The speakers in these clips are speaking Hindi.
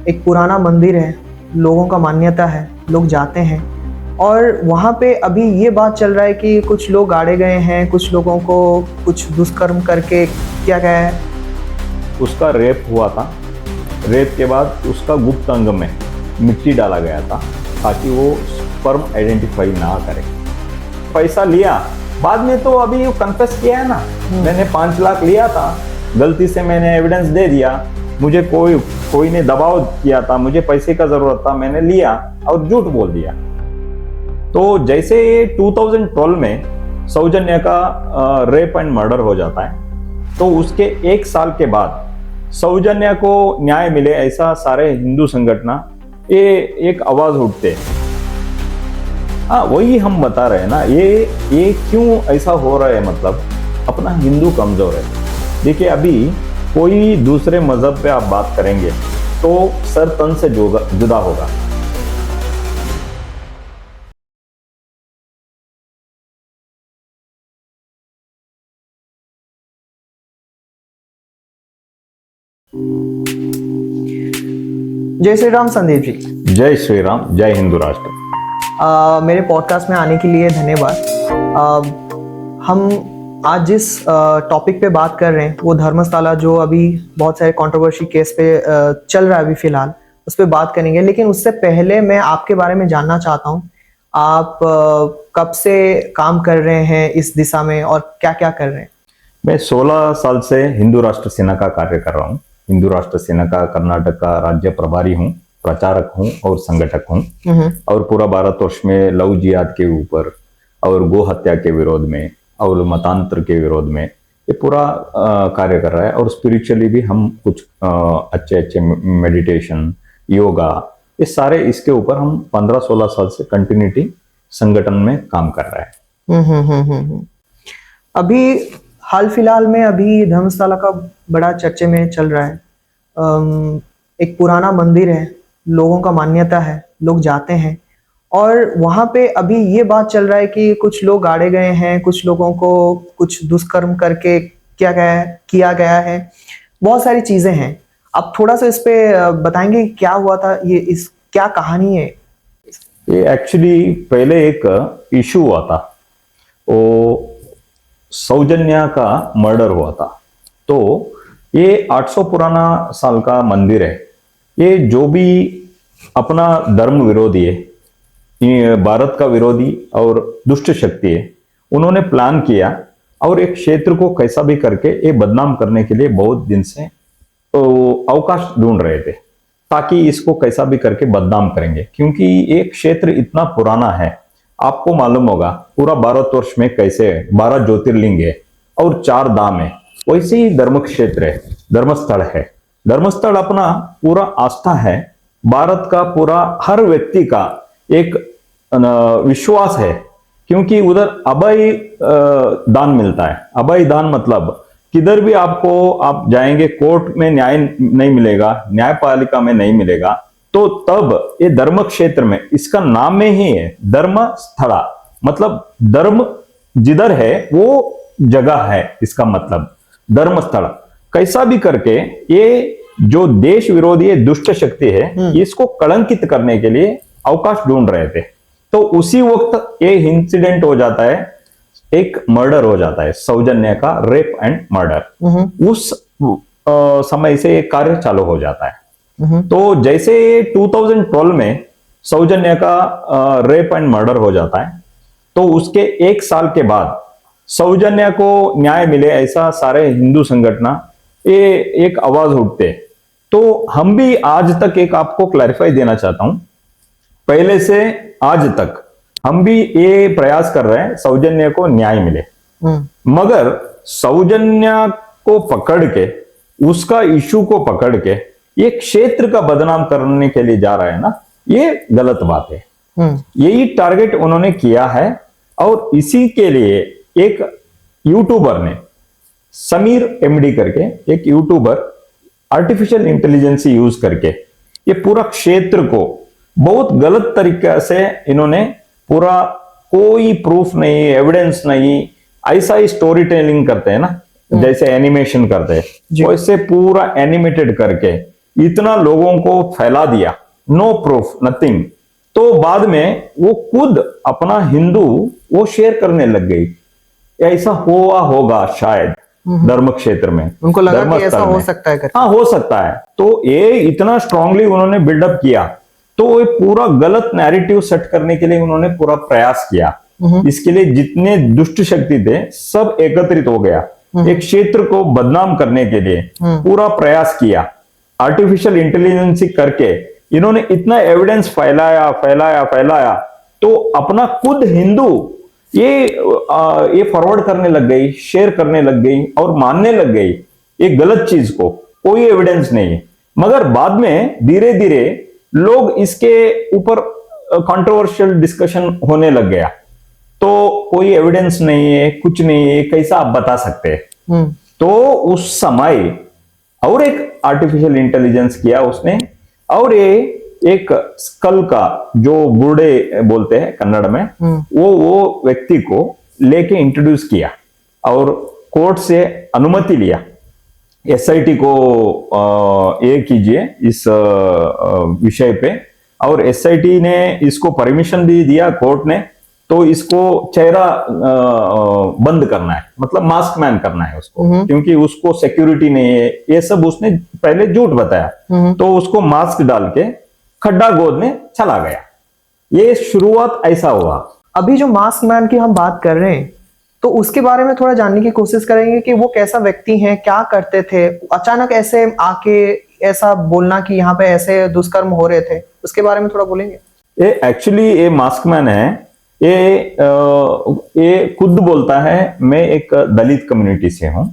एक पुराना मंदिर है, लोगों का मान्यता है, लोग जाते हैं और वहाँ पे अभी ये बात चल रहा है कि कुछ लोग गाड़े गए हैं, कुछ लोगों को कुछ दुष्कर्म करके किया गया है। उसका रेप हुआ था। रेप के बाद उसका गुप्त अंग में मिट्टी डाला गया था ताकि वो स्पर्म आइडेंटिफाई ना करे। पैसा लिया बाद में, तो अभी वो कन्फेस किया है ना, मैंने 5 लाख लिया था, गलती से मैंने एविडेंस दे दिया, मुझे कोई ने दबाव किया था, मुझे पैसे का जरूरत था, मैंने लिया और झूठ बोल दिया। तो जैसे 2012 में सौजन्या का रेप एंड मर्डर हो जाता है, तो उसके 1 साल के बाद सौजन्या को न्याय मिले ऐसा सारे हिंदू संगठन ये एक आवाज उठते। हाँ, वही हम बता रहे हैं ना, ये क्यों ऐसा हो रहा है, मतलब अपना हिंदू कमजोर है। देखिए, अभी कोई दूसरे मजहब पे आप बात करेंगे तो सर तन से जुदा होगा। जय श्री राम संदीप जी। जय श्री राम, जय हिंदू राष्ट्र। मेरे पॉडकास्ट में आने के लिए धन्यवाद। हम आज जिस टॉपिक पे बात कर रहे हैं वो धर्मशाला, जो अभी बहुत सारे कंट्रोवर्सी केस पे चल रहा है अभी फिलहाल, उस पर बात करेंगे। लेकिन उससे पहले मैं आपके बारे में जानना चाहता हूँ, आप कब से काम कर रहे हैं इस दिशा में और क्या क्या कर रहे हैं? मैं 16 साल से हिंदू राष्ट्र सेना का कार्य कर रहा हूँ। हिंदू राष्ट्र सेना का कर्नाटक का राज्य प्रभारी हूँ, प्रचारक हूँ और संगठक हूँ। और पूरा भारतवर्ष में लव जिहाद के ऊपर और गो हत्या के विरोध में और मतांतर के विरोध में ये पूरा कार्य कर रहा है। और स्पिरिचुअली भी हम कुछ अच्छे मेडिटेशन, योगा, ये सारे इसके ऊपर हम 15-16 साल से कंटिन्यूटी संगठन में काम कर रहा है। अभी हाल फिलहाल में अभी धर्मशाला का बड़ा चर्चे में चल रहा है। एक पुराना मंदिर है, लोगों का मान्यता है, लोग जाते हैं और वहाँ पे अभी ये बात चल रहा है कि कुछ लोग गाड़े गए हैं, कुछ लोगों को कुछ दुष्कर्म करके किया गया है। बहुत सारी चीजें हैं। आप थोड़ा सा इस पे बताएंगे क्या हुआ था, ये इस क्या कहानी है? ये एक्चुअली पहले एक इशू हुआ था, वो सौजन्या का मर्डर हुआ था। तो ये 800 पुराना साल का मंदिर है। ये जो भी अपना धर्म विरोधी है, ये भारत का विरोधी और दुष्ट शक्ति है, उन्होंने प्लान किया और एक क्षेत्र को कैसा भी करके ये बदनाम करने के लिए बहुत दिन से तो अवकाश ढूंढ रहे थे, ताकि इसको कैसा भी करके बदनाम करेंगे। क्योंकि ये क्षेत्र इतना पुराना है, आपको मालूम होगा पूरा भारतवर्ष में कैसे 12 ज्योतिर्लिंग है और 4 धाम है, वैसे ही धर्म क्षेत्र है, धर्मस्थल है। धर्मस्थल अपना पूरा आस्था है, भारत का पूरा हर व्यक्ति का एक विश्वास है। क्योंकि उधर अभय दान मिलता है। अभय दान मतलब किधर भी आप जाएंगे, कोर्ट में न्याय नहीं मिलेगा, न्यायपालिका में नहीं मिलेगा, तो तब ये धर्म क्षेत्र में, इसका नाम में ही है धर्म स्थला, मतलब धर्म जिधर है वो जगह है, इसका मतलब धर्म स्थल। कैसा भी करके ये जो देश विरोधी दुष्ट शक्ति है, इसको कलंकित करने के लिए अवकाश ढूंढ रहे थे। तो उसी वक्त ये इंसिडेंट हो जाता है, एक मर्डर हो जाता है, सौजन्या का रेप एंड मर्डर। उस समय से ये कार्य चालू हो जाता है। तो जैसे 2012 में सौजन्या का रेप एंड मर्डर हो जाता है, तो उसके 1 साल के बाद सौजन्या को न्याय मिले ऐसा सारे हिंदू संगठन ये एक आवाज उठते। तो हम भी आज तक एक आपको क्लैरिफाई देना चाहता हूं, पहले से आज तक हम भी ये प्रयास कर रहे हैं सौजन्या को न्याय मिले। मगर सौजन्या को पकड़ के, उसका इशू को पकड़ के ये क्षेत्र का बदनाम करने के लिए जा रहा है ना, ये गलत बात है। यही टारगेट उन्होंने किया है। और इसी के लिए एक यूट्यूबर ने, समीर एमडी करके एक यूट्यूबर, आर्टिफिशियल इंटेलिजेंस यूज करके ये पूरा क्षेत्र को बहुत गलत तरीके से इन्होंने पूरा, कोई प्रूफ नहीं, एविडेंस नहीं, ऐसा ही स्टोरी टेलिंग करते हैं ना, जैसे एनिमेशन करते हैं, वैसे पूरा एनिमेटेड करके इतना लोगों को फैला दिया, नो प्रूफ नथिंग। तो बाद में वो खुद अपना हिंदू वो शेयर करने लग गई। ऐसा हुआ होगा शायद धर्म क्षेत्र में, उनको लगा धर्म कि ऐसा स्थल हो में। सकता है करके। हाँ, हो सकता है। तो ये इतना स्ट्रांगली उन्होंने बिल्डअप किया, तो ये पूरा गलत नैरेटिव सेट करने के लिए उन्होंने पूरा प्रयास किया। इसके लिए जितने दुष्ट शक्ति थे सब एकत्रित हो गया, एक क्षेत्र को बदनाम करने के लिए पूरा प्रयास किया। आर्टिफिशियल इंटेलिजेंस करके इन्होंने इतना एविडेंस फैलाया फैलाया फैलाया, तो अपना खुद हिंदू ये फॉरवर्ड करने लग गई, शेयर करने लग गई और मानने लग गई ये गलत चीज को, कोई एविडेंस नहीं है। मगर बाद में धीरे धीरे लोग इसके ऊपर कंट्रोवर्शियल डिस्कशन होने लग गया, तो कोई एविडेंस नहीं है, कुछ नहीं है, कैसा आप बता सकते हैं। तो उस समय और एक आर्टिफिशियल इंटेलिजेंस किया उसने, और ये एक स्कल का जो बूढ़े बोलते हैं कन्नड़ में, वो व्यक्ति को लेके इंट्रोड्यूस किया और कोर्ट से अनुमति लिया, एसआईटी को ये कीजिए इस विषय पे। और एसआईटी ने इसको परमिशन भी दिया कोर्ट ने, तो इसको चेहरा बंद करना है, मतलब मास्क मैन करना है उसको, क्योंकि उसको सिक्योरिटी नहीं है, ये सब उसने पहले झूठ बताया। तो उसको मास्क डाल के खड्डा गोदने चला गया। ये शुरुआत ऐसा हुआ। अभी जो मास्क मैन की हम बात कर रहे हैं, तो उसके बारे में थोड़ा जानने की कोशिश करेंगे कि वो कैसा व्यक्ति है, क्या करते थे, अचानक ऐसे आके ऐसा बोलना कि यहाँ पे ऐसे दुष्कर्म हो रहे थे, उसके बारे में थोड़ा बोलेंगे। ये एक्चुअली ये मास्क मैन है, ये खुद बोलता है मैं एक दलित कम्युनिटी से हूँ,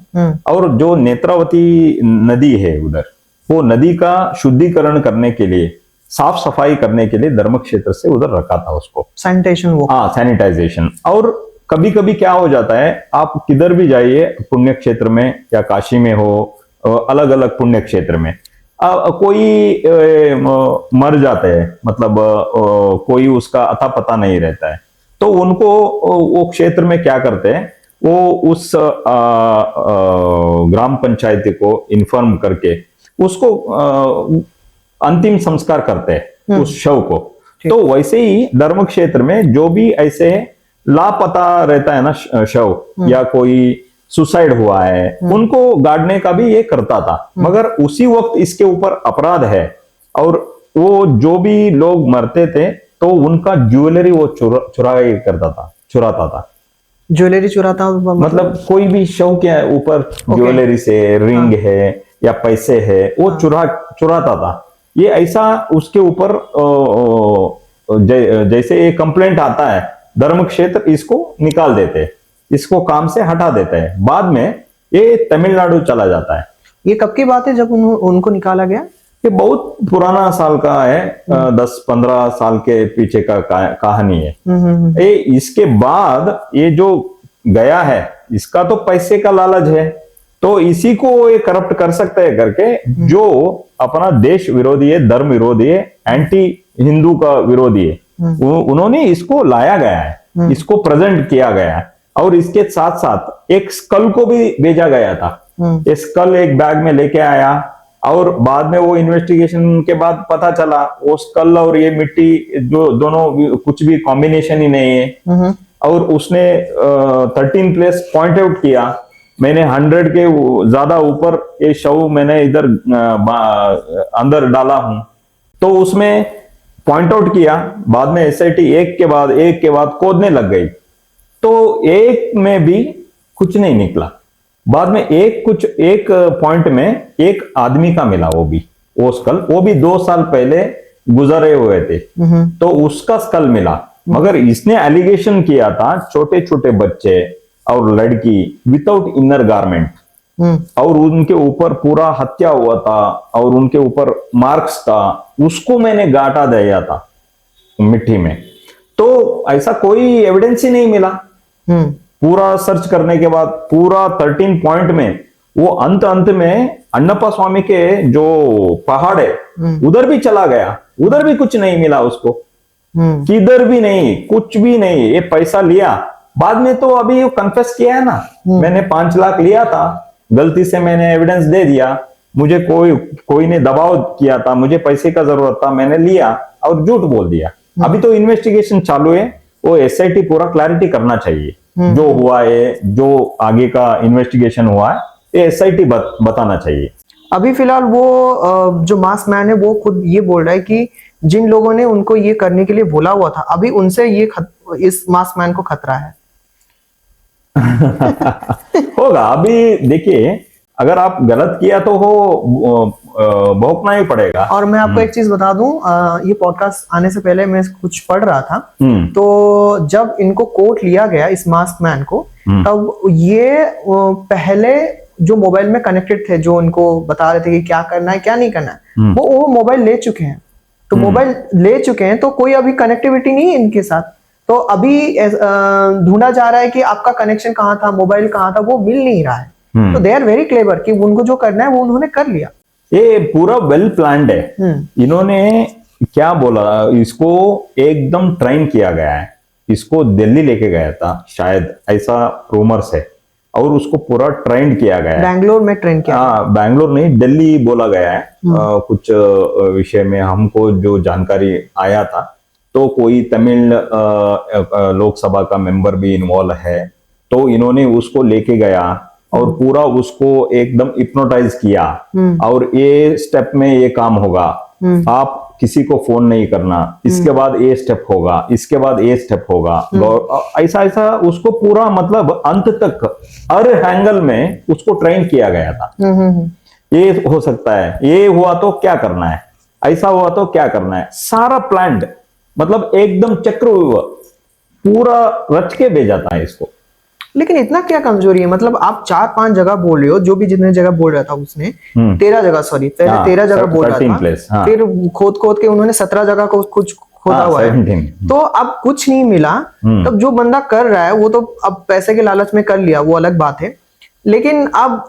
और जो नेत्रावती नदी है उधर, वो नदी का शुद्धिकरण करने के लिए, साफ सफाई करने के लिए धर्म क्षेत्र से उधर रखा था उसको, सैनिटेशन वो। हाँ, सैनिटाइजेशन। और कभी कभी क्या हो जाता है, आप किधर भी जाइए पुण्य क्षेत्र में या काशी में हो, अलग अलग पुण्य क्षेत्र में कोई मर जाते हैं, मतलब कोई उसका अता पता नहीं रहता है, तो उनको वो क्षेत्र में क्या करते हैं, वो उस ग्राम पंचायत को इन्फॉर्म करके उसको अंतिम संस्कार करते हैं उस शव को। तो वैसे ही धर्म क्षेत्र में जो भी ऐसे लापता रहता है ना शव, या कोई सुसाइड हुआ है, उनको गाड़ने का भी ये करता था। मगर उसी वक्त इसके ऊपर अपराध है, और वो जो भी लोग मरते थे तो उनका ज्वेलरी वो चुराता था। ज्वेलरी चुराता, मतलब कोई भी शव के ऊपर ज्वेलरी से रिंग है या पैसे है, वो चुराता था। ये ऐसा उसके ऊपर जैसे एक कंप्लेंट आता है, धर्म क्षेत्र इसको निकाल देते हैं, इसको काम से हटा देते हैं। बाद में ये तमिलनाडु चला जाता है। ये कब की बात है जब उनको निकाला गया? ये बहुत पुराना साल का है, 10-15 साल के पीछे का कहानी है। ये इसके बाद ये जो गया है, इसका तो पैसे का लालच है, तो इसी को ये करप्ट कर सकते हैं करके, जो अपना देश विरोधी है, धर्म विरोधी है, एंटी हिंदू का विरोधी है, उन्होंने इसको लाया गया है, इसको प्रेजेंट किया गया है। और इसके साथ साथ एक स्कल को भी भेजा गया था। ये स्कल एक बैग में लेके आया, और बाद में वो इन्वेस्टिगेशन के बाद पता चला वो स्कल और ये मिट्टी जो दोनों कुछ भी कॉम्बिनेशन ही नहीं है। और उसने 13 प्लेस पॉइंट आउट किया, मैंने 100 के ज्यादा ऊपर ये शव मैंने इधर अंदर डाला हूं, तो उसमें पॉइंट आउट किया। बाद में एसआईटी एक के बाद खोदने लग गई, तो एक में भी कुछ नहीं निकला। बाद में एक पॉइंट में एक आदमी का मिला, वो स्कल, वो भी 2 साल पहले गुजरे हुए थे, तो उसका स्कल मिला। मगर इसने एलिगेशन किया था छोटे छोटे बच्चे और लड़की विदाउट इनर गारमेंट, और उनके ऊपर पूरा हत्या हुआ था, और उनके ऊपर मार्क्स था, उसको मैंने गाटा दिया था मिट्टी में। तो ऐसा कोई एविडेंस ही नहीं मिला। पूरा सर्च करने के बाद पूरा 13 पॉइंट में वो अंत में अण्णप्पा स्वामी के जो पहाड़ है उधर भी चला गया, उधर भी कुछ नहीं मिला उसको, किधर भी नहीं, कुछ भी नहीं। ये पैसा लिया, बाद में तो अभी वो कन्फेस किया है ना, मैंने 5 लाख लिया था, गलती से मैंने एविडेंस दे दिया, मुझे कोई ने दबाव किया था, मुझे पैसे का जरूरत था, मैंने लिया और झूठ बोल दिया। अभी तो इन्वेस्टिगेशन चालू है, वो एसआईटी पूरा क्लैरिटी करना चाहिए जो हुआ है, जो आगे का इन्वेस्टिगेशन हुआ है, ये एसआईटी बताना चाहिए। अभी फिलहाल वो जो मास्क मैन है वो खुद ये बोल रहा है कि जिन लोगों ने उनको ये करने के लिए बोला हुआ था, अभी उनसे ये इस मास्क मैन को खतरा है। होगा। अभी देखिए, अगर आप गलत किया तो भुगतना ही पड़ेगा। और मैं आपको एक चीज बता दूं, ये पॉडकास्ट आने से पहले मैं कुछ पढ़ रहा था, तो जब इनको कोर्ट लिया गया इस मास्क मैन को, तब ये पहले जो मोबाइल में कनेक्टेड थे, जो उनको बता रहे थे कि क्या करना है क्या नहीं करना है, वो मोबाइल ले चुके हैं। तो मोबाइल ले चुके हैं तो कोई अभी कनेक्टिविटी नहीं है इनके साथ। तो अभी ढूंढा जा रहा है कि आपका कनेक्शन कहाँ था, मोबाइल कहाँ था, वो मिल नहीं रहा है। तो दे आर वेरी क्लेवर कि उनको जो करना है वो उन्होंने कर लिया। ये पूरा वेल प्लान्ड है। इन्होंने क्या बोला, इसको एकदम ट्रेन किया गया है। इसको दिल्ली लेके गया था शायद, ऐसा रूमर्स है, और उसको पूरा ट्रेंड किया गया है। बैंगलोर में ट्रेंड किया। हाँ, बैंगलोर नहीं, दिल्ली बोला गया है। कुछ विषय में हमको जो जानकारी आया था, तो कोई तमिल लोकसभा का मेंबर भी इन्वॉल्व है, तो इन्होंने उसको लेके गया और पूरा उसको एकदम हिप्नोटाइज किया, और ये स्टेप में ये काम होगा, आप किसी को फोन नहीं करना, इसके बाद ये स्टेप होगा, इसके बाद ये स्टेप होगा, ऐसा ऐसा उसको पूरा मतलब अंत तक हर एंगल में उसको ट्रेन किया गया था। ये हो सकता है, ये हुआ तो क्या करना है, ऐसा हुआ तो क्या करना है, सारा प्लान्ड, मतलब एकदम चक्रव्यूह पूरा रच के भेजा था इसको। लेकिन इतना क्या कमजोरी है, मतलब आप 4-5 जगह बोल रहे हो, जो भी जितने जगह बोल रहा था उसने 13 जगह, सॉरी पहले 13 जगह बोल रहा था, फिर खोद के उन्होंने 17 जगह को कुछ खोदा हुआ है। तो अब कुछ नहीं मिला, तब जो बंदा कर रहा है वो तो अब पैसे के लालच में कर लिया, वो अलग बात है। लेकिन अब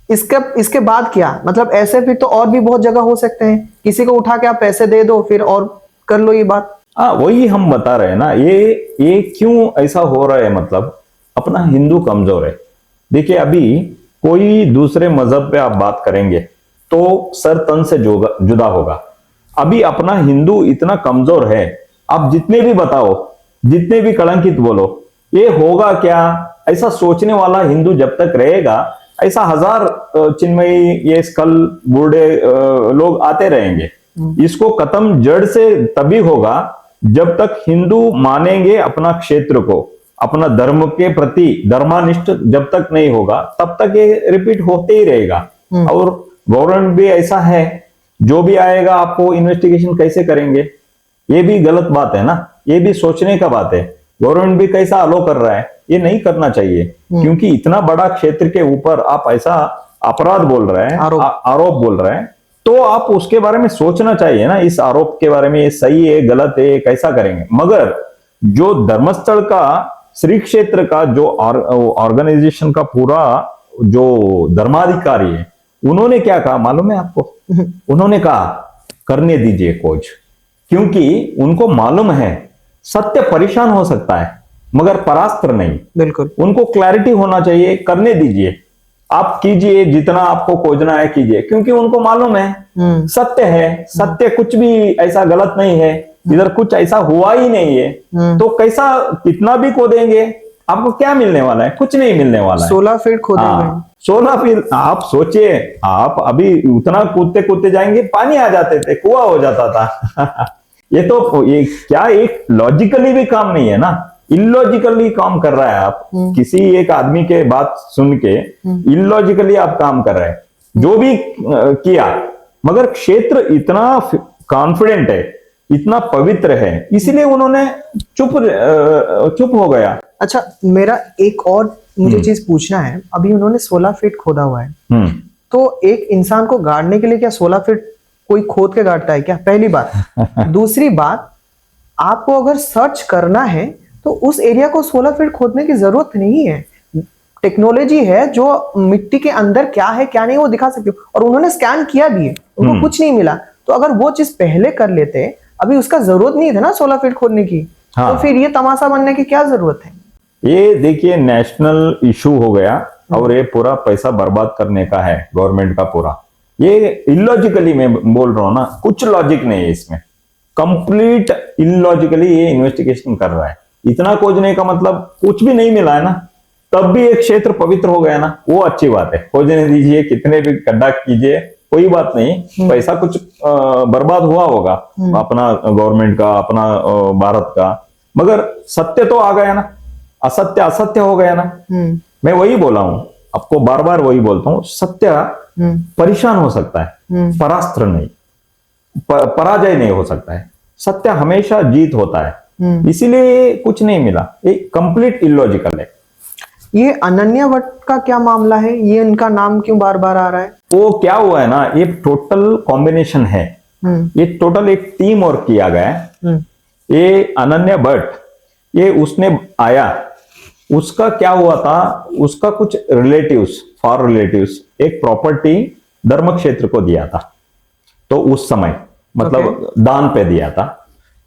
इसके बाद क्या, मतलब ऐसे फिर तो और भी बहुत जगह हो सकते हैं, किसी को उठा के आप पैसे दे दो फिर और कर लो ये बात। हाँ, वही हम बता रहे हैं ना, ये क्यों ऐसा हो रहा है, मतलब अपना हिंदू कमजोर है। देखिए, अभी कोई दूसरे मजहब पे आप बात करेंगे तो सर तन से जुदा होगा। अभी अपना हिंदू इतना कमजोर है, आप जितने भी बताओ, जितने भी कलंकित बोलो, ये होगा क्या, ऐसा सोचने वाला हिंदू जब तक रहेगा, ऐसा हजार चिन्मयी ये स्कल बूढ़े लोग आते रहेंगे। इसको खत्म जड़ से तभी होगा जब तक हिंदू मानेंगे अपना क्षेत्र को, अपना धर्म के प्रति धर्मानिष्ठ जब तक नहीं होगा, तब तक ये रिपीट होते ही रहेगा। और गवर्नमेंट भी ऐसा है, जो भी आएगा आपको इन्वेस्टिगेशन कैसे करेंगे, ये भी गलत बात है ना, ये भी सोचने का बात है। गवर्नमेंट भी कैसा अलो कर रहा है, ये नहीं करना चाहिए, क्योंकि इतना बड़ा क्षेत्र के ऊपर आप ऐसा अपराध बोल रहे हैं, आरोप बोल रहे हैं, तो आप उसके बारे में सोचना चाहिए ना, इस आरोप के बारे में, ये सही है गलत है कैसा करेंगे। मगर जो धर्मस्थल का, श्री क्षेत्र का जो ऑर्गेनाइजेशन का पूरा जो धर्माधिकारी है, उन्होंने क्या कहा मालूम है आपको? उन्होंने कहा करने दीजिए खोज, क्योंकि उनको मालूम है सत्य परेशान हो सकता है मगर परास्त्र नहीं। बिल्कुल, उनको क्लैरिटी होना चाहिए, करने दीजिए, आप कीजिए जितना आपको खोजना है कीजिए, क्योंकि उनको मालूम है सत्य है, सत्य कुछ भी ऐसा गलत नहीं है, इधर कुछ ऐसा हुआ ही नहीं है, तो कैसा कितना भी खोदेंगे आपको क्या मिलने वाला है? कुछ नहीं मिलने वाला है। 16 फीट खोदेंगे, 16 फीट। आप सोचिए, आप अभी उतना कूदते कूदते जाएंगे, पानी आ जाते थे, कुआं हो जाता था। ये तो ये क्या एक लॉजिकली भी काम नहीं है ना, इलॉजिकली काम कर रहा है आप। किसी एक आदमी के बात सुन के इलॉजिकली आप काम कर रहे हैं, जो भी किया, मगर क्षेत्र इतना कॉन्फिडेंट है, इतना पवित्र है, इसीलिए उन्होंने चुप हो गया। अच्छा, मेरा एक और मुझे चीज पूछना है, अभी उन्होंने 16 फीट खोदा हुआ है, तो एक इंसान को गाड़ने के लिए क्या 16 फीट कोई खोद के गाड़ता है क्या? पहली बात। दूसरी बात, आपको अगर सर्च करना है तो उस एरिया को 16 फीट खोदने की जरूरत नहीं है। टेक्नोलॉजी है जो मिट्टी के अंदर क्या है क्या नहीं वो दिखा सकती हो, और उन्होंने स्कैन किया भी है, उनको कुछ नहीं मिला। तो अगर वो चीज पहले कर लेते, अभी उसका जरूरत नहीं था ना 16 फीट खोदने की। हाँ। तो फिर ये तमाशा बनने की क्या जरूरत है? ये देखिए नेशनल इशू हो गया, और ये पूरा पैसा बर्बाद करने का है गवर्नमेंट का पूरा। ये इलॉजिकली मैं बोल रहा हूं ना, कुछ लॉजिक नहीं है इसमें, कंप्लीट इलॉजिकली ये इन्वेस्टिगेशन कर रहा है। इतना खोजने का मतलब कुछ भी नहीं मिला है ना, तब भी एक क्षेत्र पवित्र हो गया ना, वो अच्छी बात है। खोजने दीजिए, कितने भी गड्ढा कीजिए, कोई बात नहीं, पैसा कुछ बर्बाद हुआ होगा अपना गवर्नमेंट का, अपना भारत का, मगर सत्य तो आ गया ना, असत्य असत्य हो गया ना। मैं वही बोला हूं आपको, बार बार वही बोलता हूं, सत्य परेशान हो सकता है, परास्त्र नहीं, पराजय नहीं हो सकता है, सत्य हमेशा जीत होता है। इसीलिए कुछ नहीं मिला, ये कंप्लीट इलॉजिकल है। ये अनन्या भट्ट का क्या मामला है, ये इनका नाम क्यों बार बार आ रहा है? वो क्या हुआ है ना, ये टोटल कॉम्बिनेशन है, ये टोटल एक टीम वर्क किया गया है। ये अनन्या भट्ट, ये उसने आया, उसका क्या हुआ था, उसका कुछ रिलेटिव्स, फॉर रिलेटिव्स एक प्रॉपर्टी धर्म क्षेत्र को दिया था, तो उस समय मतलब दान पे दिया था।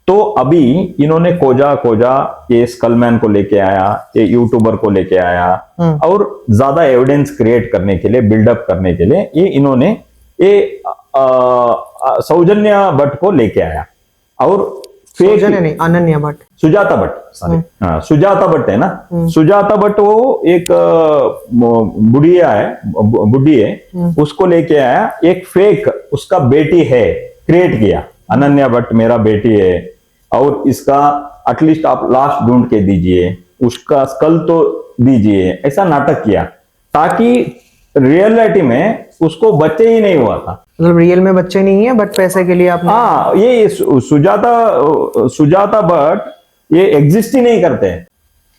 तो अभी इन्होंने खोजा ये स्कलमैन को लेके आया, ये यूट्यूबर को लेके आया, और ज्यादा एविडेंस क्रिएट करने के लिए, बिल्डअप करने के लिए ये इन्होंने ये सौजन्या भट्ट को लेके आया। और सौजन्या नहीं, अनन्या भट्ट, सुजाता भट्ट, सॉरी, हाँ सुजाता भट्ट है ना, सुजाता भट्ट वो एक बुढ़िया है, बुढ़ी है, उसको लेके आया, एक फेक उसका बेटी है क्रिएट किया, अनन्या भट्ट मेरा बेटी है, और इसका एटलीस्ट आप लाश ढूंढ के दीजिए, उसका स्कल तो दीजिए, ऐसा नाटक किया ताकि रियलिटी में उसको बच्चे ही नहीं हुआ था। मतलब रियल में बच्चे नहीं है, बट पैसे के लिए आपने, हाँ, ये सुजाता भट्ट ये एग्जिस्ट ही नहीं करते हैं,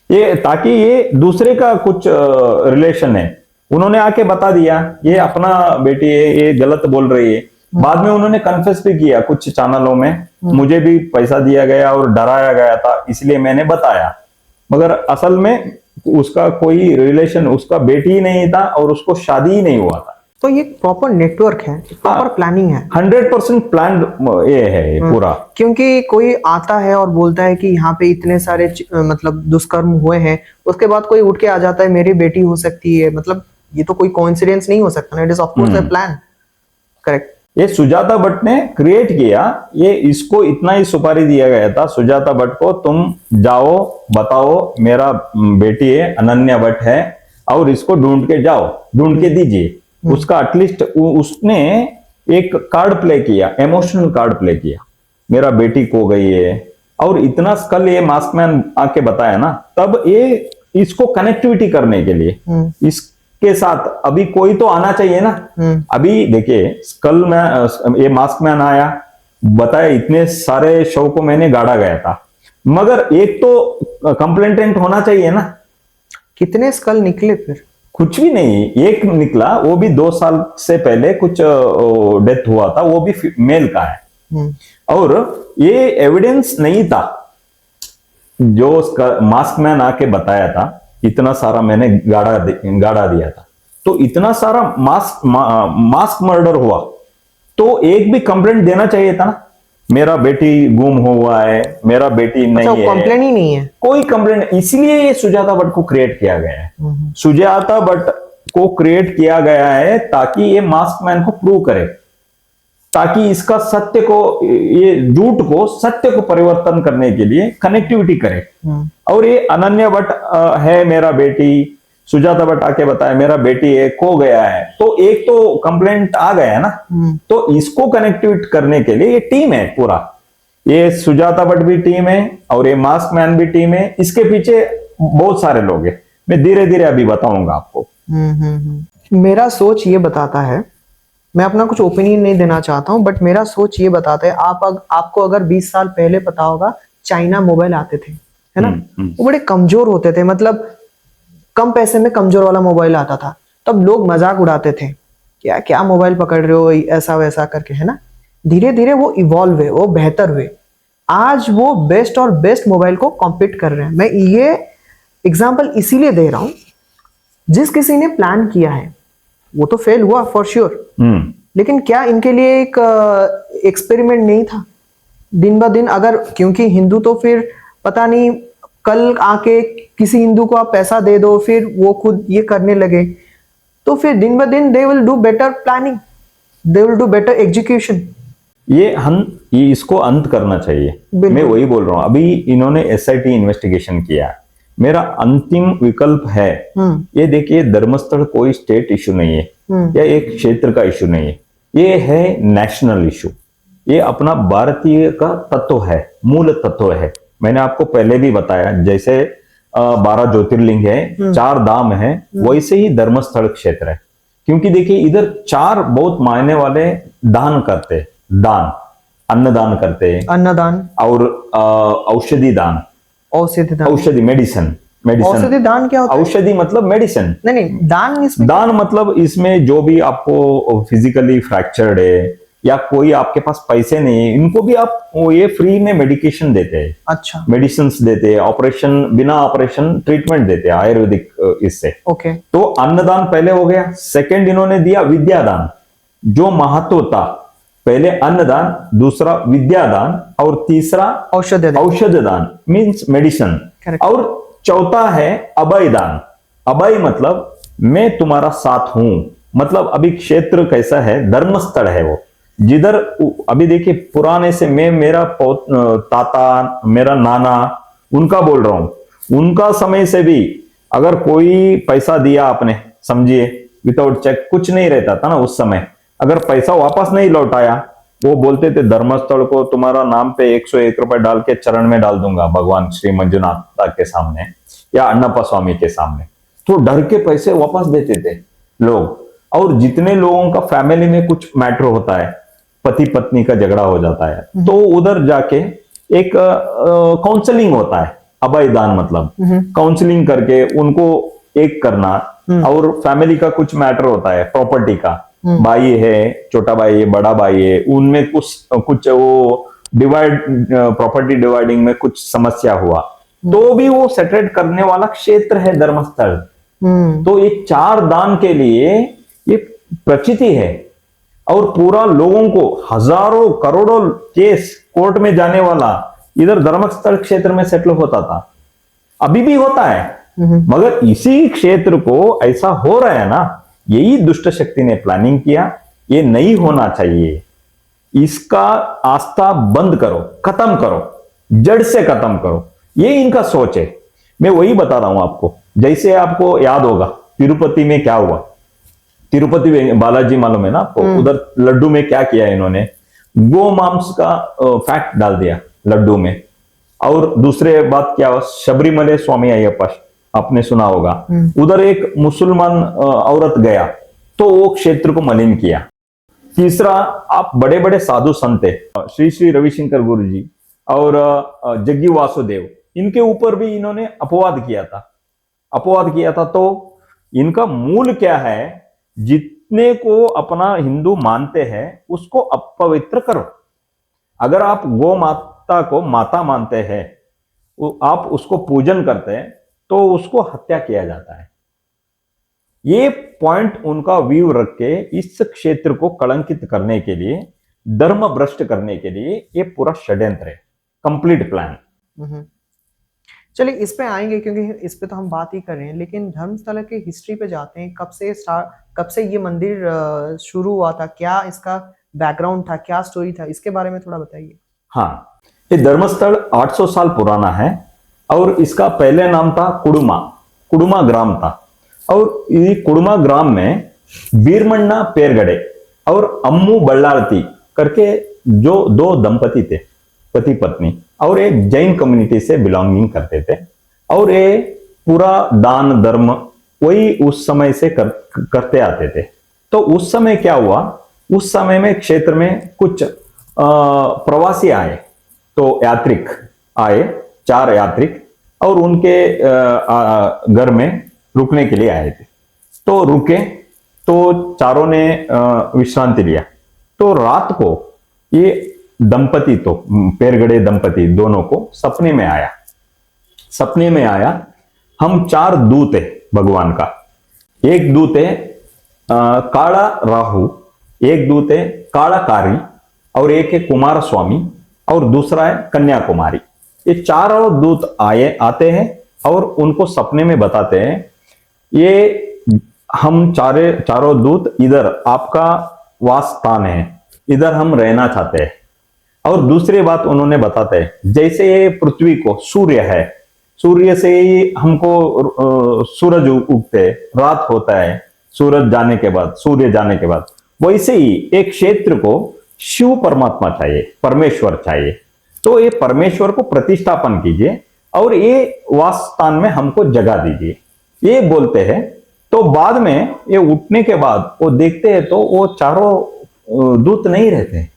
ये ताकि ये दूसरे का कुछ रिलेशन है, उन्होंने आके बता दिया ये अपना बेटी है, ये गलत बोल रही है। बाद में उन्होंने कन्फेस भी किया कुछ चैनलों में, मुझे भी पैसा दिया गया और डराया गया था, इसलिए मैंने बताया, मगर असल में उसका कोई रिलेशन, उसका बेटी ही नहीं था और उसको शादी ही नहीं हुआ था। तो ये प्रॉपर नेटवर्क है, प्रॉपर प्लानिंग है, 100% प्लान ये है पूरा। क्योंकि कोई आता है और बोलता है कि यहाँ पे इतने सारे मतलब दुष्कर्म हुए हैं, उसके बाद कोई उठ के आ जाता है मेरी बेटी हो सकती है, मतलब ये तो कोई कोइंसिडेंस नहीं हो सकता ना, it is of course a plan. Correct. ये सुजाता भट्ट ने क्रिएट किया, ये इसको इतना ही सुपारी दिया गया था सुजाता भट्ट को, तुम जाओ बताओ मेरा बेटी है अनन्या भट्ट है, और इसको ढूंढ के जाओ, ढूंढ के दीजिए। उसका एटलीस्ट उसने एक कार्ड प्ले किया, इमोशनल कार्ड प्ले किया, मेरा बेटी खो गई है, और इतना स्कल ये मास्कमैन आके बताया ना, तब ये इसको कनेक्टिविटी करने के लिए इसके साथ अभी कोई तो आना चाहिए ना। अभी देखिए स्कल में ये मास्कमैन आया, बताया इतने सारे शव को मैंने गाड़ा गया था, मगर एक तो कंप्लेंटेंट होना चाहिए ना। कितने स्कल निकले फिर? कुछ भी नहीं, एक निकला, वो भी 2 साल से पहले कुछ डेथ हुआ था, वो भी मेल का है, और ये एविडेंस नहीं था जो मास्कमैन आके बताया था, इतना सारा मैंने गाड़ा दिया था। तो इतना सारा मास्क मर्डर हुआ, तो एक भी कंप्लेंट देना चाहिए था ना, मेरा बेटी गुम हुआ है, मेरा बेटी नहीं है, कंप्लेंट ही नहीं है, कोई कंप्लेंट। इसलिए ये सुजाता भट्ट को क्रिएट किया गया है, सुजाता भट्ट को क्रिएट किया गया है ताकि ये मास्कमैन को प्रूव करे, ताकि इसका सत्य को, ये झूठ को सत्य को परिवर्तन करने के लिए कनेक्टिविटी करे। और ये अनन्या भट्ट है मेरा बेटी, सुजाता भट्ट आके बताया मेरा बेटी है, खो गया है, तो एक तो कंप्लेंट आ गया है ना। तो इसको कनेक्टिवेट करने के लिए ये टीम है पूरा, ये सुजाता भट्ट भी टीम है और ये मास्कमैन भी टीम है, इसके पीछे बहुत सारे लोग हैं, मैं धीरे धीरे अभी बताऊंगा आपको। मेरा सोच ये बताता है, मैं अपना कुछ ओपिनियन नहीं देना चाहता हूं, बट मेरा सोच ये बताता है, आपको अगर 20 साल पहले पता होगा, चाइना मोबाइल आते थे, है ना, वो बड़े कमजोर होते थे, मतलब कम पैसे में कमजोर वाला मोबाइल आता था, तब लोग मजाक उड़ाते थे, क्या क्या मोबाइल पकड़ रहे हो ऐसा वैसा करके, है ना। धीरे धीरे वो इवॉल्व हुए, वो बेहतर हुए, आज वो बेस्ट और बेस्ट मोबाइल को कॉम्पीट कर रहे हैं। मैं ये एग्जांपल इसीलिए दे रहा हूं, जिस किसी ने प्लान किया है वो तो फेल हुआ फॉर श्योर, लेकिन क्या इनके लिए एक एक्सपेरिमेंट नहीं था दिन ब दिन? अगर, क्योंकि हिंदू तो फिर पता नहीं कल आके किसी हिंदू को आप पैसा दे दो, फिर वो खुद ये करने लगे, तो फिर दिन ब दिन they will do better planning, they will do better execution. ये इसको अंत करना चाहिए। बिल्कुल। मैं वही बोल रहा हूँ, अभी इन्होंने एसआईटी इन्वेस्टिगेशन किया, मेरा अंतिम विकल्प है, ये देखिए धर्मस्थल कोई स्टेट इशू नहीं है या एक क्षेत्र का इशू नहीं है, ये है नेशनल इशू, ये अपना भारतीय का तत्व है, मूल तत्व है। मैंने आपको पहले भी बताया, जैसे 12 ज्योतिर्लिंग है, 4 धाम है, वैसे ही धर्मस्थल क्षेत्र है। क्योंकि देखिए इधर 4 बहुत मायने वाले दान करते हैं, दान, अन्नदान करते हैं, अन्नदान और औषधि दान, औषधि दान, औषधि मेडिसिन, औषधि दान क्या होता है? औषधि मतलब मेडिसिन। नहीं, दान इसमें दान मतलब इसमें जो भी आपको फिजिकली फ्रैक्चर्ड है या कोई आपके पास पैसे नहीं है, इनको भी आप ये फ्री में मेडिकेशन देते हैं, अच्छा, मेडिसिन देते हैं, ऑपरेशन, बिना ऑपरेशन ट्रीटमेंट देते हैं आयुर्वेदिक इससे। ओके। तो अन्नदान पहले हो गया। सेकंड इन्होंने दिया विद्यादान, जो महत्व था, पहले अन्नदान, दूसरा विद्यादान, और तीसरा औषधदान मींस मेडिसिन, और चौथा है अभयदान। अभय मतलब मैं तुम्हारा साथ हूं, मतलब अभी क्षेत्र कैसा है, धर्मस्थल है वो, जिधर अभी देखिए पुराने से मैं, मेरा ताता, मेरा नाना, उनका बोल रहा हूं, उनका समय से भी अगर कोई पैसा दिया आपने, समझिए विदाउट चेक, कुछ नहीं रहता था ना उस समय, अगर पैसा वापस नहीं लौटाया, वो बोलते थे धर्मस्थल को तुम्हारा नाम पे 101 रुपए डाल के चरण में डाल दूंगा भगवान श्री मंजुनाथ के सामने या अण्णप्पा स्वामी के सामने। तो डर के पैसे वापस देते थे लोग। और जितने लोगों का फैमिली में कुछ मैटर होता है, पति पत्नी का झगड़ा हो जाता है, तो उधर जाके एक काउंसलिंग होता है, अभयदान मतलब काउंसलिंग करके उनको एक करना। और फैमिली का कुछ मैटर होता है, प्रॉपर्टी का, भाई है, छोटा भाई है, बड़ा भाई है, उनमें कुछ वो डिवाइड, प्रॉपर्टी डिवाइडिंग में कुछ समस्या हुआ, तो भी वो सेटरेट करने वाला क्षेत्र है धर्मस्थल। तो ये 4 दान के लिए ये प्रचिति है। और पूरा लोगों को हजारों करोड़ों केस कोर्ट में जाने वाला इधर धर्मस्थल क्षेत्र में सेटल होता था, अभी भी होता है, मगर इसी क्षेत्र को ऐसा हो रहा है ना, यही दुष्ट शक्ति ने प्लानिंग किया। ये नहीं होना चाहिए, इसका आस्था बंद करो, खत्म करो, जड़ से खत्म करो, ये इनका सोच है। मैं वही बता रहा हूं आपको, जैसे आपको याद होगा तिरुपति में क्या हुआ, तिरुपति बालाजी मालूम है ना आपको, उधर लड्डू में क्या किया इन्होंने, गो मांस का फैट डाल दिया लड्डू में। और दूसरे बात क्या हुआ, शबरीमले स्वामी अय्यप्पा, आपने सुना होगा, उधर एक मुसलमान औरत गया तो वो क्षेत्र को मलिन किया। तीसरा, आप बड़े बड़े साधु संत है, श्री श्री रविशंकर गुरु जी और जग्गी वासुदेव, इनके ऊपर भी इन्होंने अपवाद किया था। तो इनका मूल क्या है, जितने को अपना हिंदू मानते हैं उसको अपवित्र करो। अगर आप गौ माता को माता मानते हैं, आप उसको पूजन करते हैं, तो उसको हत्या किया जाता है। ये पॉइंट उनका व्यू रख के इस क्षेत्र को कलंकित करने के लिए, धर्म भ्रष्ट करने के लिए ये पूरा षड्यंत्र है, कंप्लीट प्लान। चलिए इस पे आएंगे, क्योंकि इस पे तो हम बात ही कर रहे हैं, लेकिन धर्मस्थला के हिस्ट्री पे जाते हैं। कब से ये मंदिर शुरू हुआ था, क्या इसका बैकग्राउंड था, क्या स्टोरी था, इसके बारे में थोड़ा बताइए। हाँ, ये धर्मस्थल 800 साल पुराना है और इसका पहले नाम था कुडुमा ग्राम था। और ये कुडुमा ग्राम में बीरमन्ना पेरगड़े और अम्मू बल्लारती करके जो 2 दंपति थे, पति पत्नी, और एक जैन कम्युनिटी से बिलोंगिंग करते थे। और ये पूरा दान धर्म वही उस समय से करते आते थे। तो उस समय क्या हुआ, उस समय में क्षेत्र में कुछ प्रवासी आए, तो यात्रिक आए, 4 यात्रिक, और उनके घर में रुकने के लिए आए थे। तो रुके, तो चारों ने विश्रांति लिया। तो रात को ये दंपति, तो पेरगड़े दंपति दोनों को सपने में आया, हम 4 दूत है भगवान का। एक दूत है काला राहु, एक दूत है काला कारी, और एक है कुमार स्वामी, और दूसरा है कन्याकुमारी। ये चारों दूत आते हैं और उनको सपने में बताते हैं, ये हम चारों दूत इधर आपका वास स्थान है, इधर हम रहना चाहते हैं। और दूसरी बात उन्होंने बताते हैं, जैसे ये पृथ्वी को सूर्य है, सूर्य से ही हमको सूरज उगते, रात होता है सूरज जाने के बाद, सूर्य जाने के बाद, वैसे ही एक क्षेत्र को शिव परमात्मा चाहिए, परमेश्वर चाहिए। तो ये परमेश्वर को प्रतिष्ठापन कीजिए और ये वास स्थान में हमको जगह दीजिए, ये बोलते हैं। तो बाद में ये उठने के बाद वो देखते हैं तो वो चारों दूत नहीं रहते,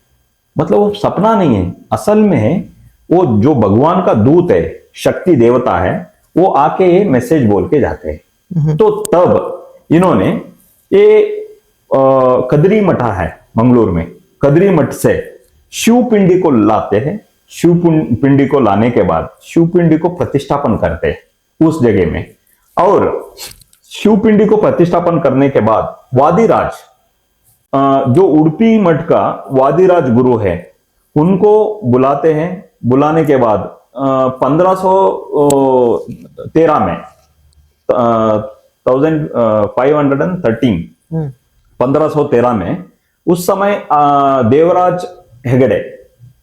मतलब वो सपना नहीं है, असल में वो जो भगवान का दूत है, शक्ति देवता है, वो आके ये मैसेज बोल के जाते हैं। तो तब इन्होंने ये कदरी मठा है मंगलोर में, कदरी मठ से शिव पिंडी को लाते हैं। शिव पिंडी को लाने के बाद शिव पिंडी को प्रतिष्ठापन करते हैं उस जगह में, और शिव पिंडी को प्रतिष्ठापन करने के बाद वादिराज, जो उडुपी मठ का वादिराज गुरु है, उनको बुलाते हैं। बुलाने के बाद 1513 में 1513 में उस समय देवराज हेगड़े,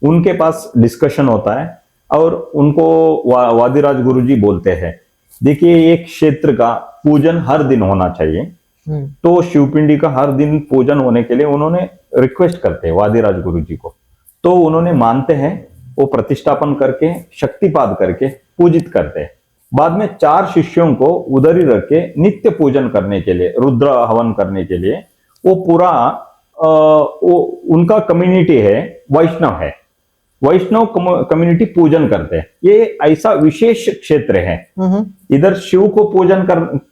उनके पास डिस्कशन होता है और उनको वादिराज गुरुजी बोलते हैं, देखिए एक क्षेत्र का पूजन हर दिन होना चाहिए। तो शिवपिंडी का हर दिन पूजन होने के लिए उन्होंने रिक्वेस्ट करते हैं वादिराज गुरुजी को, तो उन्होंने मानते हैं, वो प्रतिष्ठापन करके शक्तिपात करके पूजित करते हैं। बाद में 4 शिष्यों को उधर ही रख के नित्य पूजन करने के लिए, रुद्र हवन करने के लिए, वो पूरा वो उनका कम्युनिटी है, वैष्णव है, वैष्णव कम्युनिटी पूजन करते हैं। ये ऐसा विशेष क्षेत्र है, इधर शिव को पूजन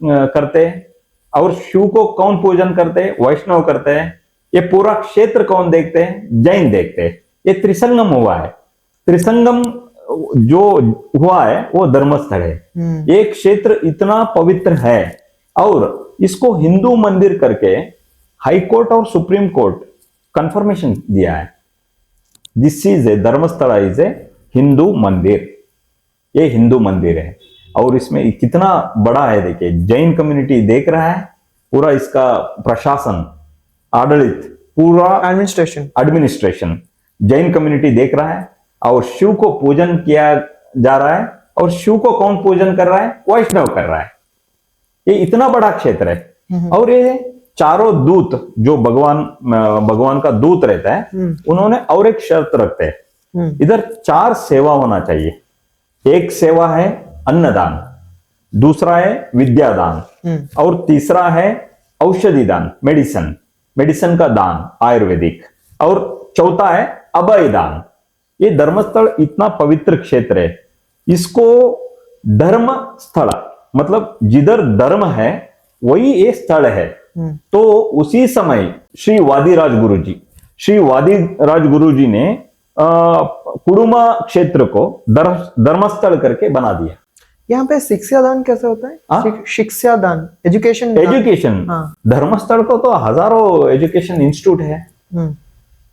करते हैं, और शिव को कौन पूजन करते हैं? वैष्णव करते हैं। ये पूरा क्षेत्र कौन देखते हैं? जैन देखते हैं। ये त्रिसंगम हुआ है, त्रिसंगम जो हुआ है वो धर्मस्थल है। ये क्षेत्र इतना पवित्र है और इसको हिंदू मंदिर करके हाई कोर्ट और सुप्रीम कोर्ट कंफर्मेशन दिया है, this is a Dharmasthala is a Hindu मंदिर। ये हिंदू मंदिर है और इसमें कितना बड़ा है, देखिए जैन कम्युनिटी देख रहा है, पूरा इसका प्रशासन, आडलित, पूरा एडमिनिस्ट्रेशन जैन कम्युनिटी देख रहा है, और शिव को पूजन किया जा रहा है। और शिव को कौन पूजन कर रहा है? वैष्णव कर रहा है। ये इतना बड़ा क्षेत्र है। और ये चारों दूत जो भगवान का दूत रहता है, उन्होंने और एक शर्त रखते हैं, इधर 4 सेवा होना चाहिए। एक सेवा है अन्नदान, दूसरा है विद्यादान, और तीसरा है औषधि दान, मेडिसिन का दान आयुर्वेदिक, और चौथा है अभय दान। ये धर्मस्थल इतना पवित्र क्षेत्र है, इसको धर्म स्थल, मतलब जिधर धर्म है वही ये स्थल है। तो उसी समय श्री वादिराज गुरुजी ने कुडुमा क्षेत्र को धर्मस्थल करके बना दिया। यहाँ पे शिक्षादान कैसे होता है? शिक्षादान, एजुकेशन। हाँ। धर्मस्थल को तो हजारों एजुकेशन इंस्टीट्यूट है,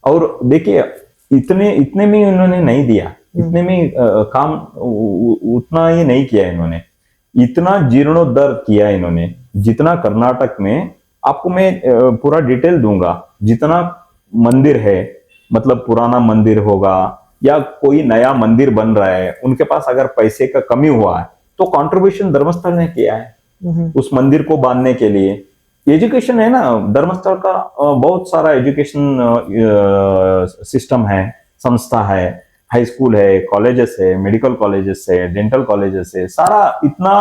और देखिए इतने में उन्होंने नहीं दिया, इतने में काम उतना ही नहीं किया इन्होंने, इतना जीर्णोद्धार किया इन्होंने, जितना कर्नाटक में, आपको मैं पूरा डिटेल दूंगा, जितना मंदिर है, मतलब पुराना मंदिर होगा या कोई नया मंदिर बन रहा है, उनके पास अगर पैसे का कमी हुआ है तो कंट्रीब्यूशन धर्मस्थल ने किया है उस मंदिर को बांधने के लिए। एजुकेशन है ना, धर्मस्थल का बहुत सारा एजुकेशन सिस्टम है, संस्था है, हाई स्कूल है, कॉलेजेस है, मेडिकल कॉलेजेस है, डेंटल कॉलेजेस है, सारा इतना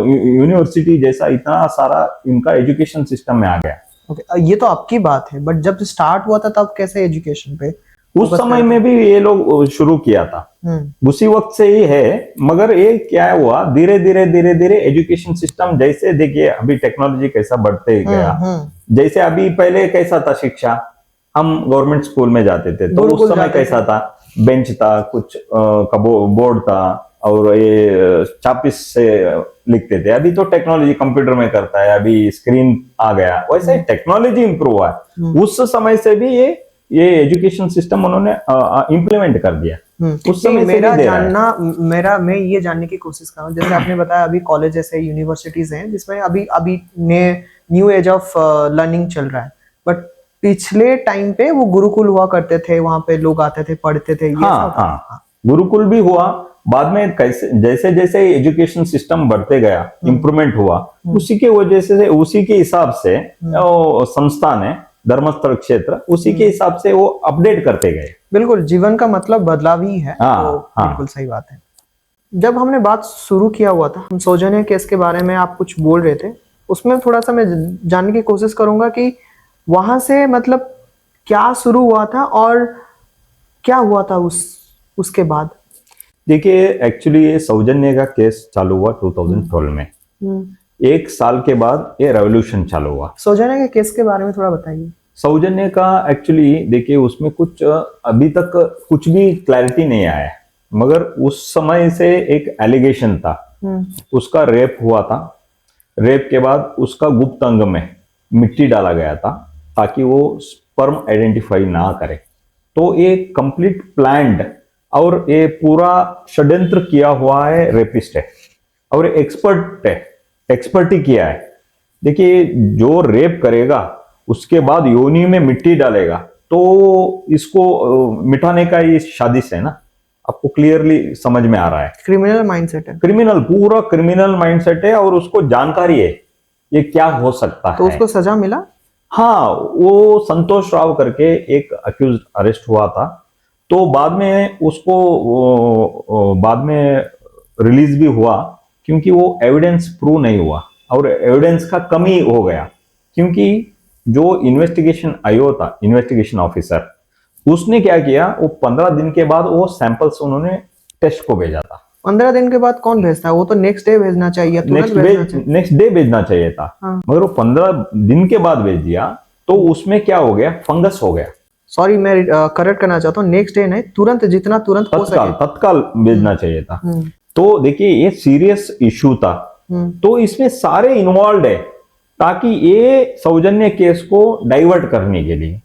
यूनिवर्सिटी जैसा इतना सारा इनका एजुकेशन सिस्टम में आ गया। ओके, ये तो आपकी बात है, बट जब स्टार्ट हुआ था तब कैसे एजुकेशन पे? उस समय में भी ये लोग शुरू किया था, उसी वक्त से ही है, मगर ये क्या हुआ, धीरे धीरे एजुकेशन सिस्टम, जैसे देखिए अभी टेक्नोलॉजी कैसा बढ़ते गया, जैसे अभी पहले कैसा था शिक्षा, हम गवर्नमेंट स्कूल में जाते थे तो उस समय कैसा था, बेंच था, कुछ बोर्ड था, और ये चापिस से लिखते थे। अभी तो टेक्नोलॉजी कंप्यूटर में करता है, अभी स्क्रीन आ गया, वैसे टेक्नोलॉजी इंप्रूव हुआ है। उस समय से भी ये ये एजुकेशन सिस्टम उन्होंने इम्प्लीमेंट कर दिया। उस समय से मेरा नहीं दे रहा है। जानना मैं ये जानने की कोशिश कर रहा हूँ, जैसे आपने बताया अभी कॉलेजेस है, यूनिवर्सिटीज हैं जिसमें अभी अभी न्यू एज ऑफ लर्निंग चल रहा है, बट पिछले टाइम पे वो गुरुकुल हुआ करते थे, वहां पे लोग आते थे, पढ़ते थे, ये हाँ सब। हाँ, गुरुकुल भी हुआ। बाद में कैसे जैसे जैसे एजुकेशन सिस्टम बढ़ते गया, इम्प्रूवमेंट हुआ, उसी के वजह से, उसी के हिसाब से संस्थान है धर्मस्थल क्षेत्र, उसी के हिसाब से वो अपडेट करते गए। बिल्कुल, जीवन का मतलब बदलाव ही है। हाँ, तो हाँ। बिल्कुल सही बात है। जब हमने बात शुरू किया हुआ था, हम सौजन्य केस के बारे में आप कुछ बोल रहे थे, उसमें थोड़ा सा मैं जानने की कोशिश करूंगा कि वहां से मतलब क्या शुरू हुआ था और क्या हुआ था उसके बाद। देखिए, एक्चुअली ये सौजन्य का केस चालू हुआ 2012 में। एक साल के बाद ये रेवोल्यूशन चालू हुआ। सौजन्य के केस के बारे में थोड़ा बताइए। सौजन्य का एक्चुअली देखिए, उसमें कुछ अभी तक कुछ भी क्लैरिटी नहीं आया है, मगर उस समय से एक एलिगेशन था, उसका रेप हुआ था। रेप के बाद उसका गुप्त अंग में मिट्टी डाला गया था ताकि वो स्पर्म आइडेंटिफाई ना करे। तो ये कंप्लीट प्लान्ड और ये पूरा षड्यंत्र किया हुआ है, रेपिस्ट है और एक्सपर्ट है, एक्सपर्टी किया है। देखिए, जो रेप करेगा उसके बाद योनि में मिट्टी डालेगा तो इसको मिटाने का ये साजिश है ना, आपको क्लियरली समझ में आ रहा है। क्रिमिनल माइंडसेट है, क्रिमिनल, पूरा क्रिमिनल माइंडसेट है और उसको जानकारी है ये क्या हो सकता तो है। उसको सजा मिला। हाँ, वो संतोष राव करके एक अक्यूज अरेस्ट हुआ था, तो बाद में उसको बाद में रिलीज भी हुआ, क्योंकि वो एविडेंस प्रूव नहीं हुआ और एविडेंस का कमी हो गया, क्योंकि जो इन्वेस्टिगेशन आईओ था, इन्वेस्टिगेशन ऑफिसर, उसने क्या किया, वो 15 दिन के बाद वो सैंपल्स उन्होंने टेस्ट को भेजा था। 15 दिन के बाद कौन भेजता है? वो तो नेक्स्ट डे भेजना चाहिए, नेक्स्ट डे भेजना चाहिए था। हाँ। मगर वो 15 दिन के बाद भेज दिया, तो उसमें क्या हो गया, फंगस हो गया। सॉरी, मैं करेक्ट करना चाहता हूँ, नेक्स्ट डे नहीं, तुरंत, जितना तुरंत हो सके तत्काल भेजना चाहिए था। तो देखिए, ये सीरियस इशू था, तो इसमें सारे इन्वॉल्व है, ताकि ये सौजन्य केस को डाइवर्ट करने के लिए,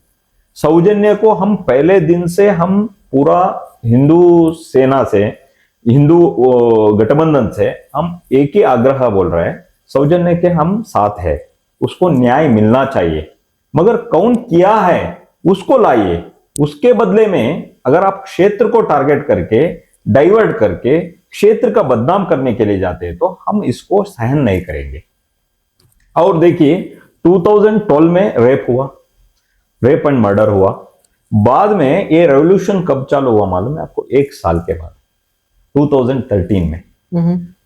सौजन्य को हम पहले दिन से हम पूरा हिंदू सेना से, हिंदू गठबंधन से हम एक ही आग्रह बोल रहे हैं, सौजन्य के हम साथ है, उसको न्याय मिलना चाहिए, मगर कौन किया है उसको लाइए। उसके बदले में अगर आप क्षेत्र को टारगेट करके, डाइवर्ट करके क्षेत्र का बदनाम करने के लिए जाते हैं, तो हम इसको सहन नहीं करेंगे। और देखिए, 2012 में रेप हुआ, रेप एंड मर्डर हुआ। बाद में ये रेवोल्यूशन कब चालू हुआ मालूम है आपको? एक साल के बाद, 2013 में।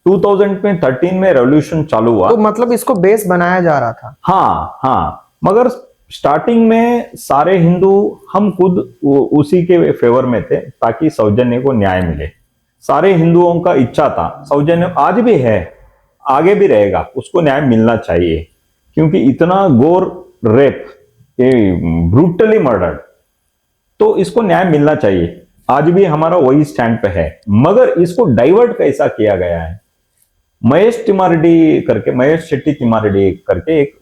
2013 में रेवोल्यूशन चालू हुआ, तो मतलब इसको बेस बनाया जा रहा था। हाँ हाँ, मगर स्टार्टिंग में सारे हिंदू हम खुद उसी के फेवर में थे, ताकि सौजन्य को न्याय मिले। सारे हिंदुओं का इच्छा था, सौजन्य आज भी है, आगे भी रहेगा, उसको न्याय मिलना चाहिए, क्योंकि इतना गोर रेप, ब्रूटली मर्डर्ड, तो इसको न्याय मिलना चाहिए। आज भी हमारा वही स्टैंड पे है, मगर इसको डाइवर्ट कैसा किया गया है। महेश तिमारेडी करके, महेश शेट्टी तिमारेडी करके एक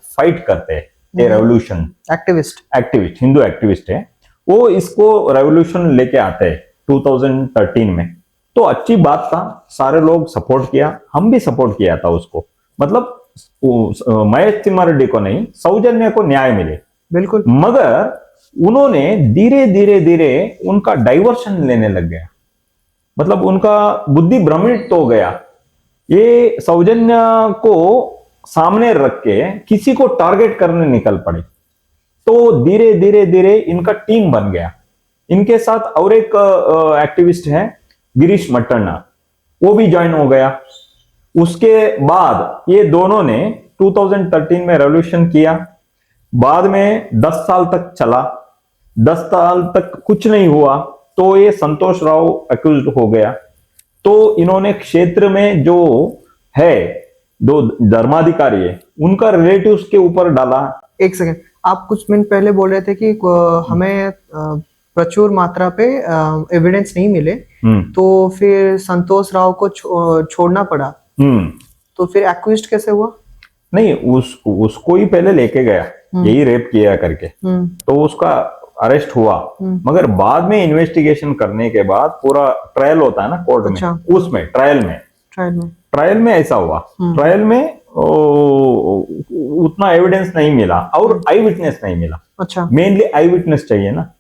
फाइट करते हैं, ये रेवोल्यूशन एक्टिविस्ट, हिंदू एक्टिविस्ट है, वो इसको रेवोल्यूशन लेके आते हैं 2013 में। तो अच्छी बात था, सारे लोग सपोर्ट किया, हम भी सपोर्ट किया था उसको, मतलब महेश तिमारेडी को नहीं, सौजन्य को न्याय मिले। बिल्कुल। मगर उन्होंने धीरे धीरे धीरे उनका डाइवर्शन लेने लग गया, मतलब उनका बुद्धि भ्रमित हो गया। ये सौजन्य को सामने रख के किसी को टारगेट करने निकल पड़े, तो धीरे धीरे धीरे इनका टीम बन गया। इनके साथ और एक एक्टिविस्ट है, गिरीश मट्टन्ना, वो भी ज्वाइन हो गया। उसके बाद ये दोनों ने 2013 में रेवोल्यूशन किया। बाद में 10 साल तक चला, 10 साल तक कुछ नहीं हुआ, तो ये संतोष राव अक्यूज हो गया। तो इन्होंने क्षेत्र में जो है, दो धर्माधिकारी है, उनका रिलेटिव्स के ऊपर डाला। एक सेकंड, आप कुछ मिनट पहले बोल रहे थे कि हमें प्रचुर मात्रा पे एविडेंस नहीं मिले, तो फिर संतोष राव को छोड़ना पड़ा। तो फिर एक्विस्ट कैसे हुआ? नहीं, उसको ही पहले लेके गया, यही रेप किया करके, तो उसका अरेस्ट हुआ, मगर बाद में इन्वेस्टिगेशन करने के बाद पूरा ट्रायल होता है ना कोर्ट अच्छा। में, उसमें ट्रायल में ट्रायल में ऐसा हुआ। ट्रायल में उतना एविडेंस नहीं मिला और आई विटनेस नहीं मिला। अच्छा। मेनली आई विटनेस चाहिए ना,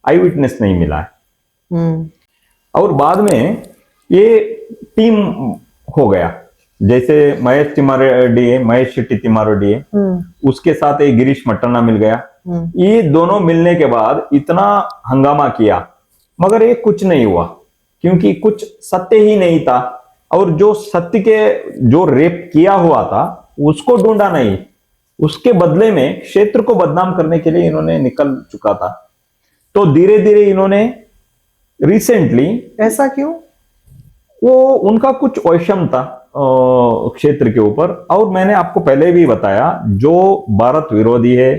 आई विटनेस नहीं मिला है। और बाद में ये टीम हो गया, जैसे महेश तिमारेडी है, महेश शेट्टी तिमारेडी है, उसके साथ एक गिरीश मटन्ना मिल गया। ये दोनों मिलने के बाद इतना हंगामा किया, मगर ये कुछ नहीं हुआ, क्योंकि कुछ सत्य ही नहीं था। और जो सत्य के जो रेप किया हुआ था उसको ढूंढा नहीं, उसके बदले में क्षेत्र को बदनाम करने के लिए इन्होंने निकल चुका था। तो धीरे धीरे इन्होंने रिसेंटली, ऐसा क्यों? वो उनका कुछ वैषम था क्षेत्र के ऊपर। और मैंने आपको पहले भी बताया, जो भारत विरोधी है,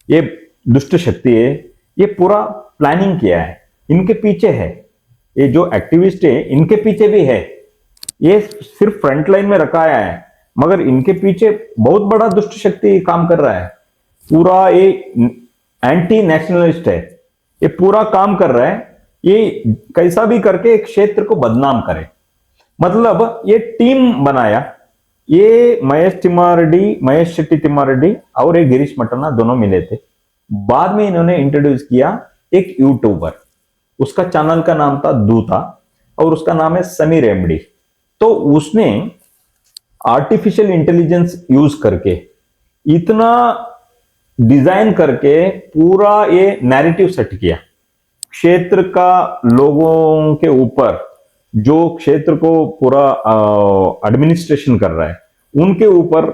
ये दुष्ट शक्ति है, ये पूरा प्लानिंग किया है, इनके पीछे है। ये जो एक्टिविस्ट है इनके पीछे भी है, ये सिर्फ फ्रंट लाइन में रखाया है, मगर इनके पीछे बहुत बड़ा दुष्ट शक्ति काम कर रहा है। पूरा ये एंटी नेशनलिस्ट है, ये पूरा काम कर रहा है, ये कैसा भी करके एक क्षेत्र को बदनाम करे। मतलब ये टीम बनाया, ये महेश शेट्टी तिमारेडी और एक गिरीश मटन्ना दोनों मिले थे। बाद में इन्होंने इंट्रोड्यूस किया एक यूट्यूबर, उसका चैनल का नाम था दूता और उसका नाम है सनी रेमडी। तो उसने आर्टिफिशियल इंटेलिजेंस यूज करके इतना डिजाइन करके पूरा ये नैरेटिव सेट किया क्षेत्र का, लोगों के ऊपर, जो क्षेत्र को पूरा एडमिनिस्ट्रेशन कर रहा है उनके ऊपर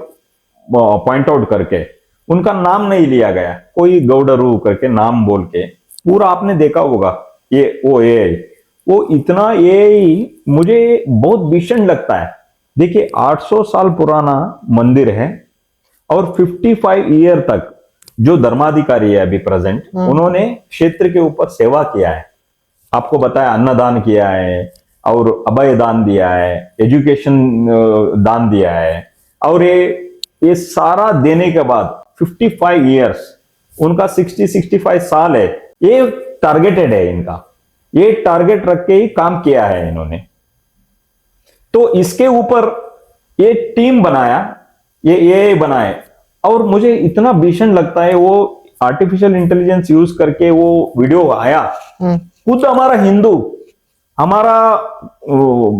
पॉइंट आउट करके, उनका नाम नहीं लिया गया, कोई गौडरू करके नाम बोल के पूरा आपने देखा होगा। ये वो इतना ये मुझे बहुत भीषण लगता है। देखिए 800 साल पुराना मंदिर है और 55 ईयर तक जो धर्माधिकारी है अभी प्रेजेंट, उन्होंने क्षेत्र के ऊपर सेवा किया है। आपको बताया, अन्नदान किया है और अभय दान दिया है, एजुकेशन दान दिया है, और ये सारा देने के बाद 55 ईयर्स, उनका 60-65 साल है, ये टारगेटेड है इनका, ये टारगेट रख के ही काम किया है इन्होंने। तो इसके ऊपर ये टीम बनाया, ये बनाए, और मुझे इतना भीषण लगता है वो आर्टिफिशियल इंटेलिजेंस यूज करके वो वीडियो आया, खुद हमारा हिंदू, हमारा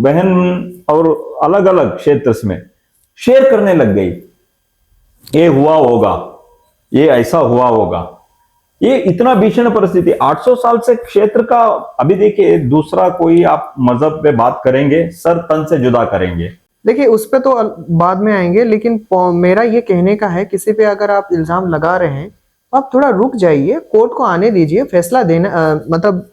बहन और अलग अलग क्षेत्र में शेयर करने लग गई, ये हुआ होगा, ये ऐसा हुआ होगा। ये इतना भीषण परिस्थिति 800 साल से क्षेत्र का। अभी देखिए, दूसरा कोई आप मजहब पे बात करेंगे, सर तन से जुदा करेंगे। देखिए उस पे तो बाद में आएंगे, लेकिन मेरा ये कहने का है, किसी पे अगर आप इल्जाम लगा रहे हैं तो आप थोड़ा रुक जाइए, कोर्ट को आने दीजिए, फैसला देना मतलब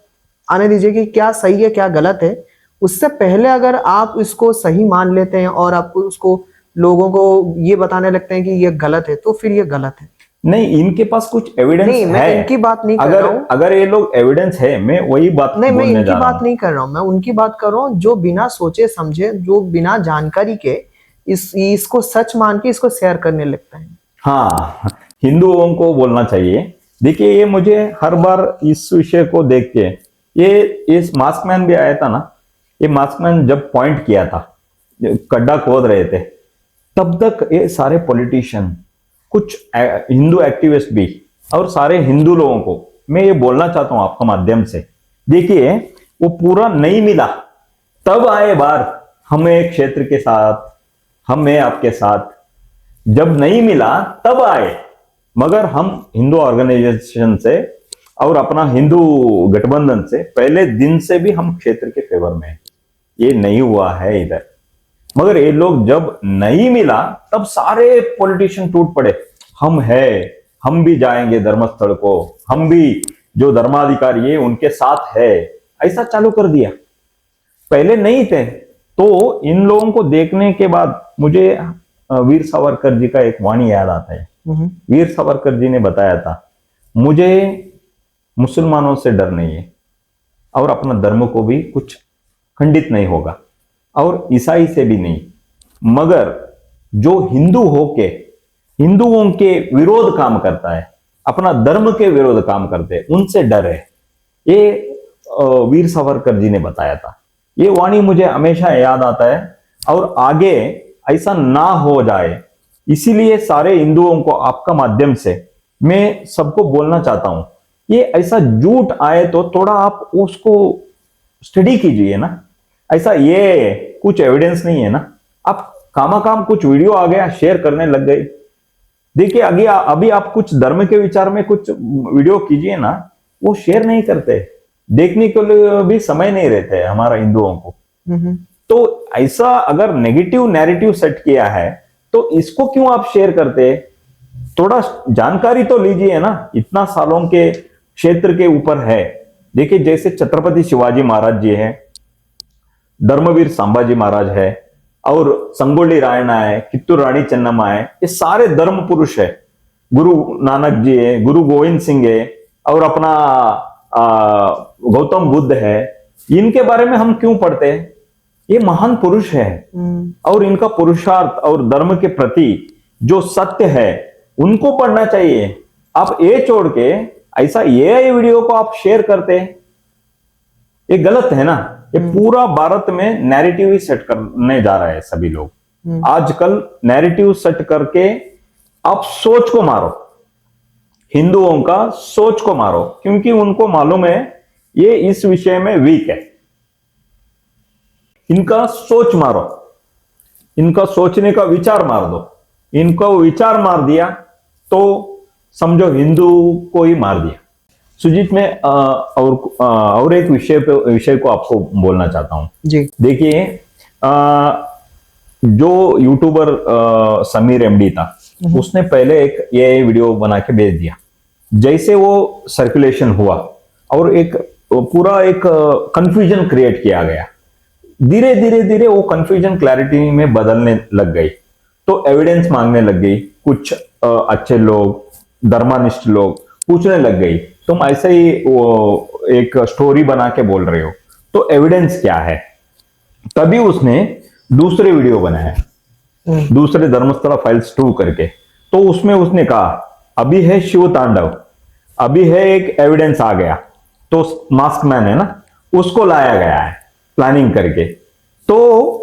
आने दीजिए कि क्या सही है क्या गलत है। उससे पहले अगर आप इसको सही मान लेते हैं और आप उसको लोगों को ये बताने लगते हैं कि ये गलत है, तो फिर ये गलत है। नहीं, इनके पास कुछ एविडेंस है। मैं इनकी बात नहीं कर रहा हूँ। अगर ये लोग एविडेंस है, मैं वही बात नहीं, मैं इनकी बात नहीं कर रहा हूँ, मैं उनकी बात कर रहा हूँ जो बिना सोचे समझे, जो बिना जानकारी के इसको सच मान के इसको शेयर करने लगता है। हाँ, हिंदुओं को बोलना चाहिए। देखिए, ये मुझे हर बार इस विषय को देख के, ये मास्कमैन भी आया था ना, ये मास्कमैन जब पॉइंट किया था, गड्ढा खोद रहे थे, तब तक ये सारे पॉलिटिशियन, कुछ हिंदू एक्टिविस्ट भी, और सारे हिंदू लोगों को मैं ये बोलना चाहता हूं आपका माध्यम से, देखिए वो पूरा नहीं मिला, तब आए बार हमें क्षेत्र के साथ, हमें आपके साथ, जब नहीं मिला तब आए। मगर हम हिंदू ऑर्गेनाइजेशन से और अपना हिंदू गठबंधन से पहले दिन से भी हम क्षेत्र के फेवर में हैं। ये नहीं हुआ है इधर, मगर ये लोग जब नहीं मिला तब सारे पॉलिटिशियन टूट पड़े, हम है, हम भी जाएंगे धर्मस्थल को, हम भी जो धर्माधिकारी है उनके साथ है, ऐसा चालू कर दिया। पहले नहीं थे। तो इन लोगों को देखने के बाद मुझे वीर सावरकर जी का एक वाणी याद आता है। वीर सावरकर जी ने बताया था, मुझे मुसलमानों से डर नहीं है और अपना धर्म को भी कुछ खंडित नहीं होगा, और ईसाई से भी नहीं, मगर जो हिंदू होके हिंदुओं के विरोध काम करता है, अपना धर्म के विरोध काम करते हैं, उनसे डर है। ये वीर सावरकर जी ने बताया था। ये वाणी मुझे हमेशा याद आता है और आगे ऐसा ना हो जाए, इसीलिए सारे हिंदुओं को आपका माध्यम से मैं सबको बोलना चाहता हूं, ये ऐसा झूठ आए तो थोड़ा आप उसको स्टडी कीजिए ना। ऐसा ये कुछ एविडेंस नहीं है ना, आप कामाकाम कुछ वीडियो आ गया शेयर करने लग गए। देखिए अभी आप कुछ धर्म के विचार में कुछ वीडियो कीजिए ना, वो शेयर नहीं करते, देखने के लिए भी समय नहीं रहते है हमारा हिंदुओं को। तो ऐसा अगर नेगेटिव नैरेटिव सेट किया है तो इसको क्यों आप शेयर करते? थोड़ा जानकारी तो लीजिए ना, इतना सालों के क्षेत्र के ऊपर है। देखिए जैसे छत्रपति शिवाजी महाराज जी हैं, धर्मवीर संभाजी महाराज है, और संगोली रायण्णा है, कित्तूर रानी चन्नम्मा है, ये सारे धर्म पुरुष है। गुरु नानक जी है, गुरु गोविंद सिंह है, और अपना गौतम बुद्ध है। इनके बारे में हम क्यों पढ़ते हैं? ये महान पुरुष है और इनका पुरुषार्थ और धर्म के प्रति जो सत्य है उनको पढ़ना चाहिए। आप ये छोड़ के ऐसा ये वीडियो को आप शेयर करते हैं, ये गलत है ना। ये पूरा भारत में नैरेटिव ही सेट करने जा रहा है सभी लोग। आजकल नैरेटिव सेट करके आप सोच को मारो, हिंदुओं का सोच को मारो, क्योंकि उनको मालूम है ये इस विषय में वीक है। इनका सोच मारो, इनका सोचने का विचार मार दो। इनको विचार मार दिया तो समझो हिंदू को ही मार दिया। सुजीत, मैं और एक विषय को आपको बोलना चाहता हूं जी। देखिए जो यूट्यूबर समीर एमडी था, उसने पहले एक ये वीडियो बना के भेज दिया। जैसे वो सर्कुलेशन हुआ और एक पूरा एक कंफ्यूजन क्रिएट किया गया, धीरे धीरे वो कंफ्यूजन क्लैरिटी में बदलने लग गई। तो एविडेंस मांगने लग गई, कुछ अच्छे लोग, धर्मानिष्ठ लोग पूछने लग गई, तुम ऐसे ही एक स्टोरी बना के बोल रहे हो, तो एविडेंस क्या है? तभी उसने दूसरे वीडियो बनाया, दूसरे धर्मस्थला फाइल्स 2 करके। तो उसमें उसने कहा अभी है शिव तांडव, अभी है एक एविडेंस आ गया, तो मास्क मैन है ना, उसको लाया गया है प्लानिंग करके। तो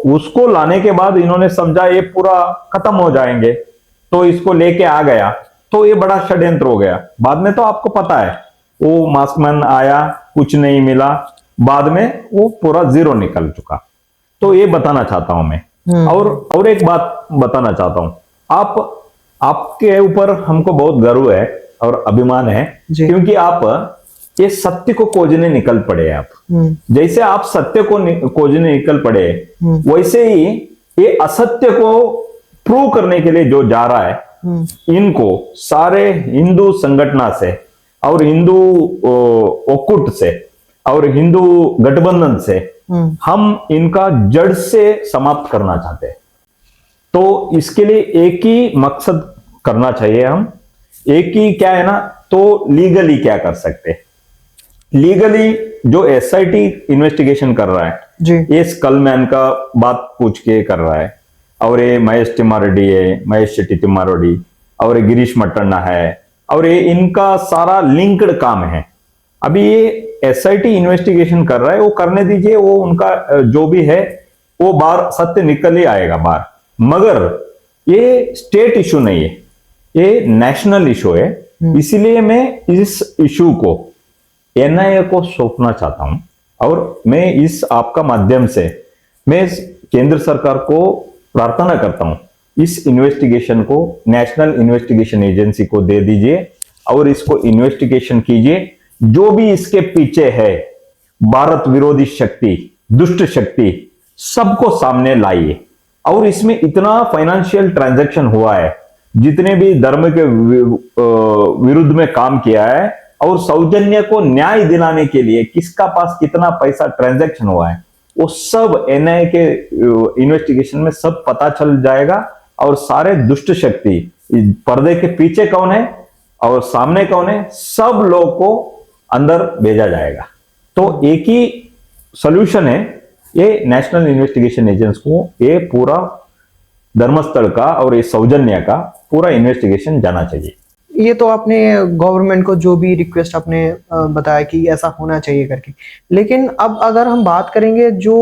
उसको लाने के बाद इन्होंने समझा ये पूरा खत्म हो जाएंगे, तो इसको लेके आ गया, तो ये बड़ा षड्यंत्र हो गया। बाद में तो आपको पता है वो मास्कमैन आया, कुछ नहीं मिला, बाद में वो पूरा जीरो निकल चुका। तो ये बताना चाहता हूं मैं। और एक बात बताना चाहता हूं, आपके ऊपर हमको बहुत गर्व है और अभिमान है, क्योंकि आप ये सत्य को खोजने निकल पड़े। आप जैसे आप सत्य को खोजने निकल पड़े, वैसे ही ये असत्य को प्रूव करने के लिए जो जा रहा है, इनको सारे हिंदू संगठन से और हिंदू ओकुट से और हिंदू गठबंधन से हम इनका जड़ से समाप्त करना चाहते हैं। तो इसके लिए एक ही मकसद करना चाहिए। हम एक ही क्या है ना, तो लीगली क्या कर सकते हैं? लीगली जो एसआईटी इन्वेस्टिगेशन कर रहा है जी, ये स्कलमैन का बात पूछ के कर रहा है, और ये महेश तिम्मारेड्डी है, महेश शेट्टी तिम्मारेड्डी, और ये गिरीश मट्टन्ना है, और ये इनका सारा लिंक्ड काम है। अभी ये एसआईटी इन्वेस्टिगेशन कर रहा है, वो करने दीजिए, वो उनका जो भी है वो बाहर सत्य निकल ही आएगा बाहर। मगर ये स्टेट इशू नहीं है, ये नेशनल इशू है। इसीलिए मैं इस इशू को एनआईए को सौंपना चाहता हूं, और मैं इस आपका माध्यम से मैं केंद्र सरकार को प्रार्थना करता हूं, इस इन्वेस्टिगेशन को नेशनल इन्वेस्टिगेशन एजेंसी को दे दीजिए और इसको इन्वेस्टिगेशन कीजिए। जो भी इसके पीछे है भारत विरोधी शक्ति, दुष्ट शक्ति, सबको सामने लाइए। और इसमें इतना फाइनेंशियल ट्रांजैक्शन हुआ है, जितने भी धर्म के विरुद्ध में काम किया है, और सौजन्य को न्याय दिलाने के लिए किसका पास कितना पैसा ट्रांजैक्शन हुआ है, वो सब एनआईए के इन्वेस्टिगेशन में सब पता चल जाएगा। और सारे दुष्ट शक्ति, पर्दे के पीछे कौन है और सामने कौन है, सब लोग को अंदर भेजा जाएगा। तो एक ही सॉल्यूशन है, ये नेशनल इन्वेस्टिगेशन एजेंसी को ये पूरा धर्मस्थल का और ये सौजन्य का पूरा इन्वेस्टिगेशन जाना चाहिए। ये तो आपने गवर्नमेंट को जो भी रिक्वेस्ट आपने बताया कि ऐसा होना चाहिए करके, लेकिन अब अगर हम बात करेंगे जो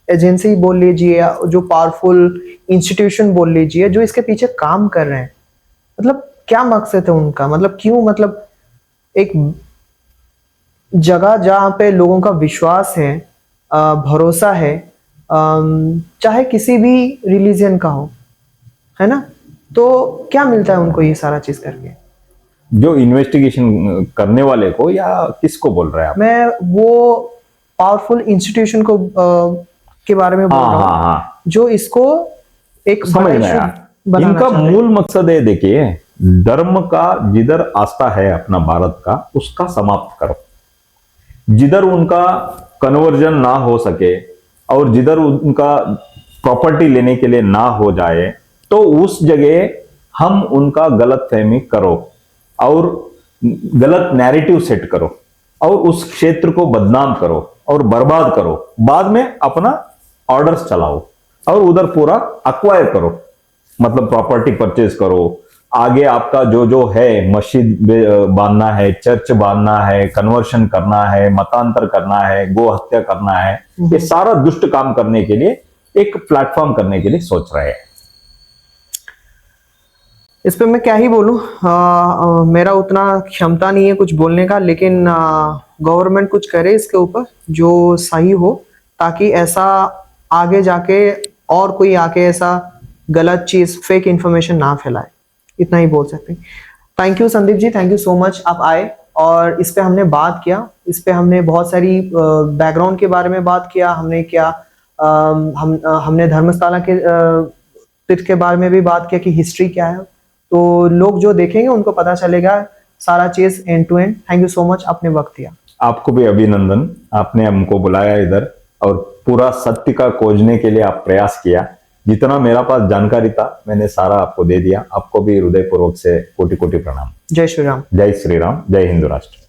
एजेंसी बोल लीजिए या जो पावरफुल इंस्टीट्यूशन बोल लीजिए जो इसके पीछे काम कर रहे हैं, मतलब क्या मकसद है उनका, मतलब क्यों, मतलब एक जगह जहाँ पे लोगों का विश्वास है, भरोसा है, चाहे किसी भी रिलीजन का हो, है ना, तो क्या मिलता है उनको ये सारा चीज करके? जो इन्वेस्टिगेशन करने वाले को या किसको बोल रहे हैं आप? मैं वो पावरफुल इंस्टीट्यूशन को के बारे में बोल हाँ रहा हाँ हूँ हाँ, जो इसको एक समझ बड़ा में इशू आया। बनाना इनका चाहते हैं। मूल मकसद है, देखिए, धर्म का जिधर आस्था है अपना भारत का, उसका समाप्त करो। जिधर उनका कन्वर्जन ना हो सके और जिधर उनका प्रॉपर्टी लेने के लिए ना हो जाए, तो उस जगह हम उनका गलत फहमी करो और गलत नैरेटिव सेट करो और उस क्षेत्र को बदनाम करो और बर्बाद करो। बाद में अपना ऑर्डर्स चलाओ और उधर पूरा अक्वायर करो, मतलब प्रॉपर्टी परचेज करो। आगे आपका जो जो है, मस्जिद बांधना है, चर्च बांधना है, कन्वर्शन करना है, मतांतर करना है, गो हत्या करना है, ये सारा दुष्ट काम करने के लिए एक प्लेटफॉर्म करने के लिए सोच रहे हैं। इस पे मैं क्या ही बोलूं, मेरा उतना क्षमता नहीं है कुछ बोलने का, लेकिन गवर्नमेंट कुछ करे इसके ऊपर जो सही हो, ताकि ऐसा आगे जाके और कोई आके ऐसा गलत चीज, फेक इंफॉर्मेशन ना फैलाए। इतना ही बोल सकते हैं। Thank you Sandeep ji, thank you so much, आप आए और इस पे हमने बात किया। इस पे हमने बहुत सारी बैकग्राउंड के बारे में बात किया, हमने क्या हमने धर्मशाला के तीर्थ के बारे में भी बात किया कि हिस्ट्री क्या है, तो लोग जो देखेंगे उनको पता चलेगा सारा चीज end to end. Thank you so much, आपने वक्त दिया। आपको भी अभिनंदन, आपने हमको बुलाया इधर और पूरा सत्य का खोजने के लिए आप प्रयास किया। जितना मेरा पास जानकारी था मैंने सारा आपको दे दिया। आपको भी हृदयपूर्वक से कोटि कोटि प्रणाम। जय श्री राम। जय श्री राम, जय हिंदू राष्ट्र।